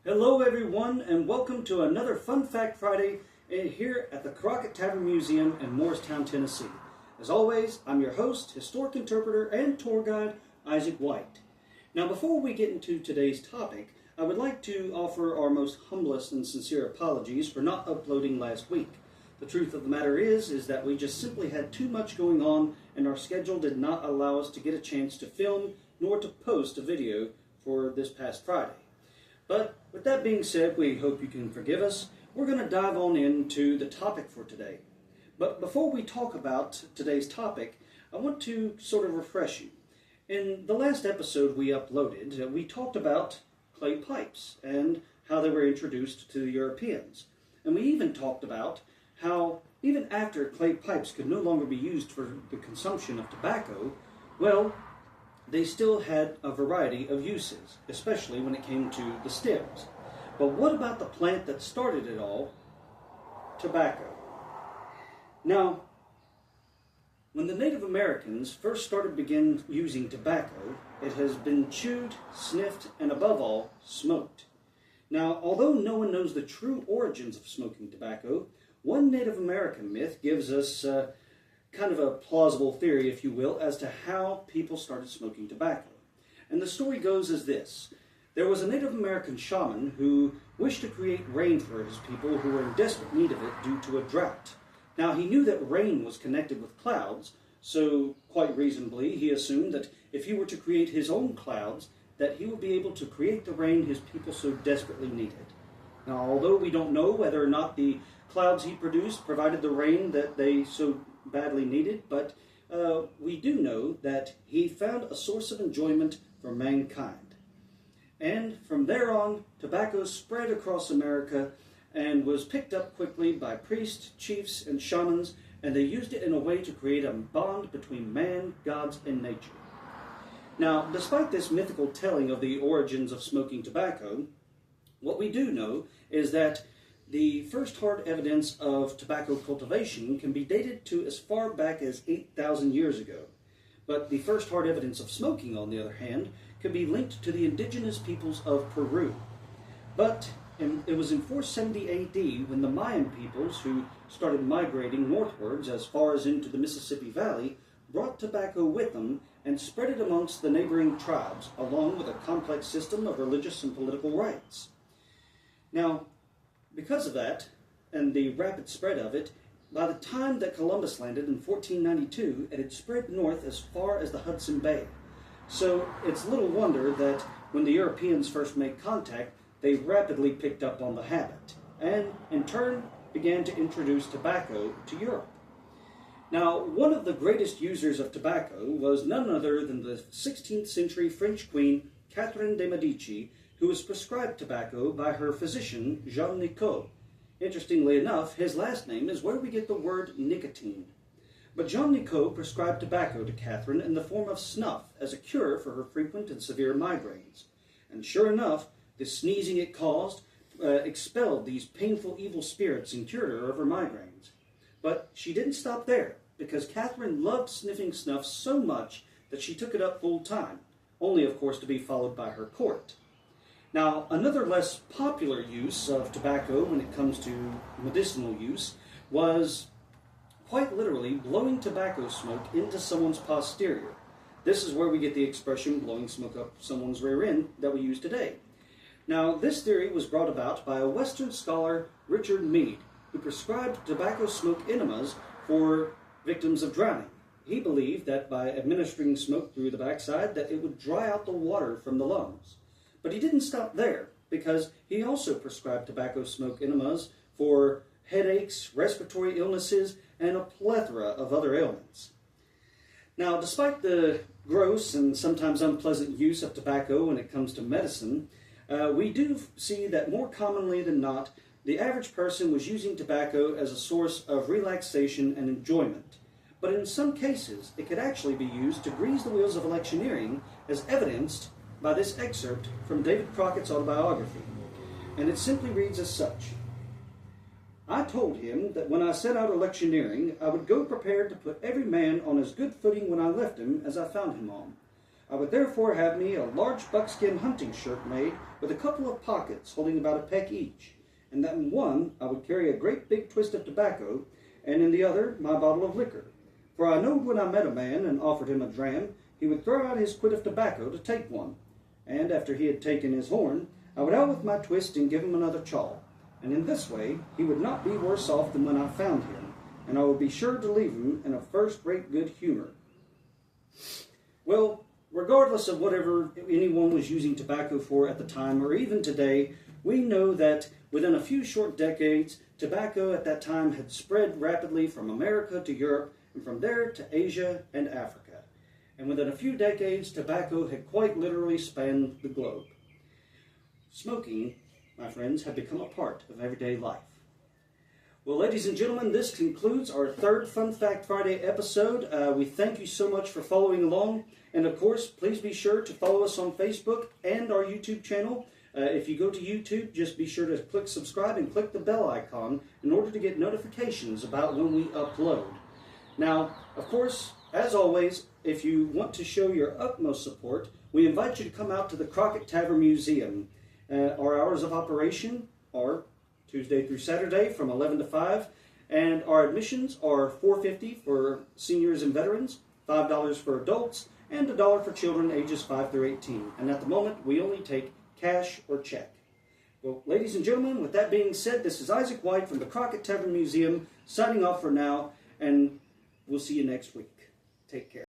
Hello everyone, and welcome to another Fun Fact Friday here at the Crockett Tavern Museum in Morristown, Tennessee. As always, I'm your host, historic interpreter, and tour guide, Isaac White. Now before we get into today's topic, I would like to offer our most humblest and sincere apologies for not uploading last week. The truth of the matter is that we just simply had too much going on, and our schedule did not allow us to get a chance to film nor to post a video for this past Friday. But with that being said, we hope you can forgive us. We're going to dive on into the topic for today. But before we talk about today's topic, I want to sort of refresh you. In the last episode we uploaded, we talked about clay pipes and how they were introduced to the Europeans. And we even talked about how even after clay pipes could no longer be used for the consumption of tobacco, well, they still had a variety of uses, especially when it came to the stems. But what about the plant that started it all? Tobacco. Now, when the Native Americans first began using tobacco, it has been chewed, sniffed, and above all, smoked. Now, although no one knows the true origins of smoking tobacco, one Native American myth gives us kind of a plausible theory, if you will, as to how people started smoking tobacco. And the story goes as this. There was a Native American shaman who wished to create rain for his people who were in desperate need of it due to a drought. Now, he knew that rain was connected with clouds, so quite reasonably he assumed that if he were to create his own clouds, that he would be able to create the rain his people so desperately needed. Now, although we don't know whether or not the clouds he produced provided the rain that they so badly needed, but we do know that he found a source of enjoyment for mankind. And from there on, tobacco spread across America and was picked up quickly by priests, chiefs, and shamans, and they used it in a way to create a bond between man, gods, and nature. Now, despite this mythical telling of the origins of smoking tobacco, what we do know is that the first hard evidence of tobacco cultivation can be dated to as far back as 8,000 years ago. But the first hard evidence of smoking, on the other hand, can be linked to the indigenous peoples of Peru. But it was in 470 AD when the Mayan peoples, who started migrating northwards as far as into the Mississippi Valley, brought tobacco with them and spread it amongst the neighboring tribes, along with a complex system of religious and political rites. Now, because of that, and the rapid spread of it, by the time that Columbus landed in 1492, it had spread north as far as the Hudson Bay. So it's little wonder that when the Europeans first made contact, they rapidly picked up on the habit, and in turn began to introduce tobacco to Europe. Now, one of the greatest users of tobacco was none other than the 16th century French queen, Catherine de' Medici, who was prescribed tobacco by her physician, Jean Nicot. Interestingly enough, his last name is where we get the word nicotine. But Jean Nicot prescribed tobacco to Catherine in the form of snuff as a cure for her frequent and severe migraines. And sure enough, the sneezing it caused expelled these painful evil spirits and cured her of her migraines. But she didn't stop there, because Catherine loved sniffing snuff so much that she took it up full time, only of course to be followed by her court. Now, another less popular use of tobacco when it comes to medicinal use was quite literally blowing tobacco smoke into someone's posterior. This is where we get the expression blowing smoke up someone's rear end that we use today. Now, this theory was brought about by a Western scholar, Richard Mead, who prescribed tobacco smoke enemas for victims of drowning. He believed that by administering smoke through the backside that it would dry out the water from the lungs. But he didn't stop there, because he also prescribed tobacco smoke enemas for headaches, respiratory illnesses, and a plethora of other ailments. Now, despite the gross and sometimes unpleasant use of tobacco when it comes to medicine, we do see that more commonly than not, the average person was using tobacco as a source of relaxation and enjoyment. But in some cases, it could actually be used to grease the wheels of electioneering, as evidenced by this excerpt from David Crockett's autobiography. And it simply reads as such. I told him that when I set out electioneering, I would go prepared to put every man on as good footing when I left him as I found him on. I would therefore have me a large buckskin hunting shirt made with a couple of pockets holding about a peck each, and that in one I would carry a great big twist of tobacco, and in the other my bottle of liquor. For I knowed when I met a man and offered him a dram, he would throw out his quid of tobacco to take one, and after he had taken his horn, I would out with my twist and give him another chaw, and in this way he would not be worse off than when I found him, and I would be sure to leave him in a first-rate good humor. Well, regardless of whatever anyone was using tobacco for at the time, or even today, we know that within a few short decades, tobacco at that time had spread rapidly from America to Europe, and from there to Asia and Africa. And within a few decades, tobacco had quite literally spanned the globe. Smoking, my friends, had become a part of everyday life. Well, ladies and gentlemen, this concludes our third Fun Fact Friday episode. We thank you so much for following along. And of course, please be sure to follow us on Facebook and our YouTube channel. If you go to YouTube, just be sure to click subscribe and click the bell icon in order to get notifications about when we upload. Now, of course, as always, if you want to show your utmost support, we invite you to come out to the Crockett Tavern Museum. Our hours of operation are Tuesday through Saturday from 11 to 5, and our admissions are $4.50 for seniors and veterans, $5 for adults, and $1 for children ages 5 through 18. And at the moment, we only take cash or check. Well, ladies and gentlemen, with that being said, this is Isaac White from the Crockett Tavern Museum, signing off for now, and we'll see you next week. Take care.